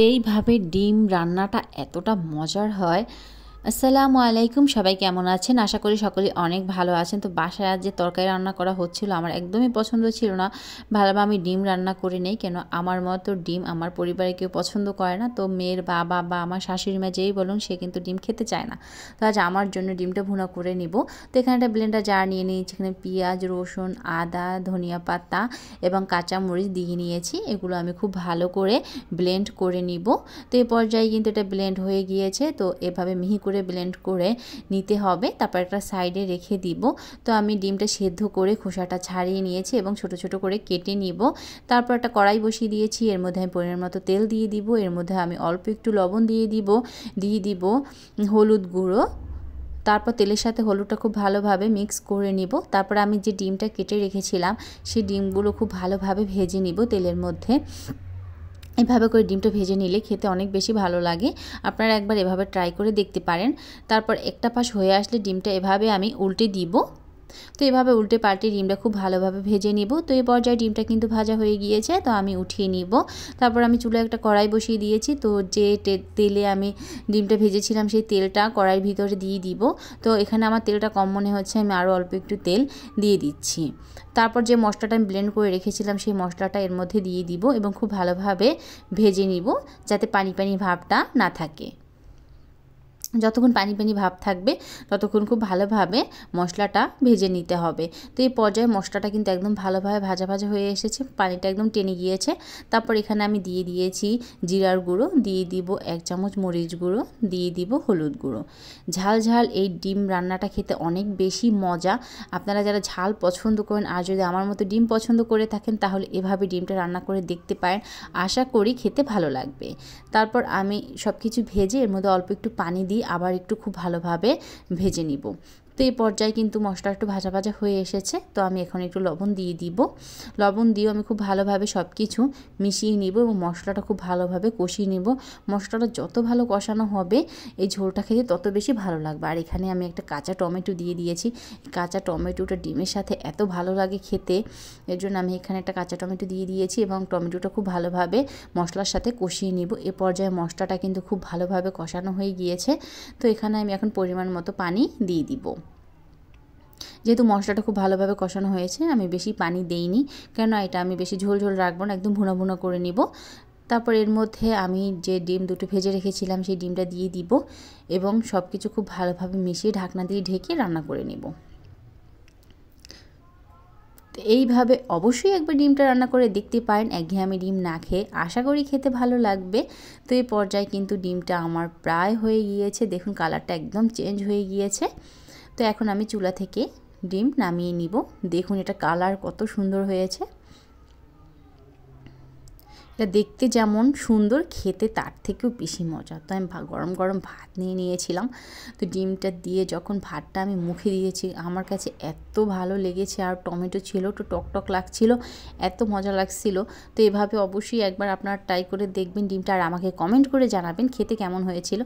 এইভাবে ডিম রান্নাটা এতটা মজার হয়। আসসালামু আলাইকুম, সবাই কেমন আছেন? আশা করি সকলে অনেক ভালো আছেন। তো বাসায় আজ যে তরকারি রান্না করা হচ্ছিল আমার একদমই পছন্দ ছিল না। ভাবলাম আমি ডিম রান্না করে নেই, কেন আমার মতো ডিম আমার পরিবারে কেউ পছন্দ করে না। তো মেয়ের বাবা বা আমার শাশুড়ি মা যেই বলুন সে কিন্তু ডিম খেতে চায় না। তো আজ আমার জন্য ডিমটা ভুনা করে নিব। তো এখানে একটা ব্লেন্ডার জার নিয়ে নিয়েছি, এখানে পেঁয়াজ, রসুন, আদা, ধনিয়া পাতা এবং কাঁচামরিচ দিয়ে নিয়েছি। এগুলো আমি খুব ভালো করে ব্লেন্ড করে নিব। তো এই পর্যায়ে কিন্তু এটা ব্লেন্ড হয়ে গিয়েছে। তো এভাবে মিহি করে ব্লেন্ড করে নিতে হবে, তারপর একটা সাইডে রেখে দিব। তো আমি ডিমটা সেদ্ধ করে খোসাটা ছাড়িয়ে নিয়েছি এবং ছোট ছোট করে কেটে নিব। তারপর একটা কড়াই বসিয়ে দিয়েছি, এর মধ্যে আমি পরিমাণ মতো তেল দিয়ে দিব। এর মধ্যে আমি অল্প একটু লবণ দিয়ে দিব হলুদ গুঁড়ো। তারপর তেলের সাথে হলুদটা খুব ভালোভাবে মিক্স করে নিব। তারপর আমি যে ডিমটা কেটে রেখেছিলাম সেই ডিমগুলো খুব ভালোভাবে ভেজে নিব তেলের মধ্যে। এভাবে করে ডিমটা ভেজে নিলে খেতে অনেক বেশি ভালো লাগে। আপনারা একবার এভাবে ট্রাই করে দেখতে পারেন। তারপর একটা পাশ হয়ে আসলে ডিমটা এভাবে আমি উল্টে দিব। তো এভাবে উল্টে পাল্টে ডিমটা খুব ভালোভাবে ভেজে নিব। তো এই পর্যায়ে ডিমটা কিন্তু ভাজা হয়ে গিয়েছে, তো আমি উঠিয়ে নিব। তারপর আমি চুলায় একটা কড়াই বসিয়ে দিয়েছি। তো যে তেলে আমি ডিমটা ভেজেছিলাম সেই তেলটা কড়াইয়ের ভিতরে দিয়ে দিব। তো এখানে আমার তেলটা কম মনে হচ্ছে, আমি আরও অল্প একটু তেল দিয়ে দিচ্ছি। তারপর যে মশলাটা আমি ব্লেন্ড করে রেখেছিলাম সেই মশলাটা এর মধ্যে দিয়ে দিব এবং খুব ভালোভাবে ভেজে নিব, যাতে পানি পানি ভাবটা না থাকে। যতক্ষণ পানি পানি ভাব থাকবে ততক্ষণ খুব ভালোভাবে মশলাটা ভেজে নিতে হবে। তো এই পর্যায়ে মশলাটা কিন্তু একদম ভালোভাবে ভাজা ভাজা হয়ে এসেছে, পানিটা একদম টেনে গিয়েছে। তারপর এখানে আমি দিয়ে দিয়েছি জিরার গুঁড়ো, দিয়ে দিব 1 চামচ মরিচ গুঁড়ো, দিয়ে দিব হলুদ গুঁড়ো। ঝাল ঝাল এই ডিম রান্নাটা খেতে অনেক বেশি মজা। আপনারা যারা ঝাল পছন্দ করেন আর যদি আমার মতো ডিম পছন্দ করে থাকেন তাহলে এভাবে ডিমটা রান্না করে দেখতে পারেন, আশা করি খেতে ভালো লাগবে। তারপর আমি সব কিছু ভেজে এর মধ্যে অল্প একটু পানি দিয়ে আবার একটু খুব ভালোভাবে ভেজে নিব। তো এই পর্যায়ে কিন্তু মশলা একটু ভাজা ভাজা হয়ে এসেছে। তো আমি এখন একটু লবণ দিয়ে দিব। লবণ দিয়েও আমি খুব ভালোভাবে সব কিছু মিশিয়ে নিব এবং মশলাটা খুব ভালোভাবে কষিয়ে নিব। মশলাটা যত ভালো কষানো হবে এই ঝোলটা খেতে তত বেশি ভালো লাগবে। আর এখানে আমি একটা কাঁচা টমেটো দিয়ে দিয়েছি। কাঁচা টমেটোটা ডিমের সাথে এত ভালো লাগে খেতে, এর জন্য আমি এখানে একটা কাঁচা টমেটো দিয়ে দিয়েছি এবং টমেটোটা খুব ভালোভাবে মশলার সাথে কষিয়ে নিব। এ পর্যায়ে মশলাটা কিন্তু খুব ভালোভাবে কষানো হয়ে গিয়েছে। তো এখানে আমি এখন পরিমাণ মতো পানি দিয়ে দিব। যেহেতু মশলাটা খুব ভালোভাবে কষানো হয়েছে আমি বেশি পানি দেইনি, কেন এটা আমি বেশি ঝোল ঝোল রাখবো না, একদম ভুনা ভুনা করে নিব। তারপর এর মধ্যে আমি যে ডিম দুটো ভেজে রেখেছিলাম সেই ডিমটা দিয়ে দিব এবং সব কিছু খুব ভালোভাবে মিশিয়ে ঢাকনা দিয়ে ঢেকে রান্না করে নেব। তো এইভাবে অবশ্যই একবার ডিমটা রান্না করে দেখতে পারেন, একঘেয়েমি ডিম না খেয়ে, আশা করি খেতে ভালো লাগবে। তো এই পর্যায়ে কিন্তু ডিমটা আমার প্রায় হয়ে গিয়েছে, দেখুন কালারটা একদম চেঞ্জ হয়ে গিয়েছে। তো এখন আমি চুলা থেকে ডিম নামিয়ে নিব। দেখুন এটা কালার কত সুন্দর হয়েছে। এটা দেখতে যেমন সুন্দর, খেতে তার থেকেও বেশি মজা। তো আমি গরম গরম ভাত নিয়ে নিয়েছিলাম। তো ডিমটা দিয়ে যখন ভাতটা আমি মুখে দিয়েছি আমার কাছে এত ভালো লেগেছে, আর টমেটো ছিল একটু টক টক লাগছিল, এত মজা লাগছিল। তো এভাবে অবশ্যই একবার আপনারা ট্রাই করে দেখবেন ডিমটা, আর আমাকে কমেন্ট করে জানাবেন খেতে কেমন হয়েছিল।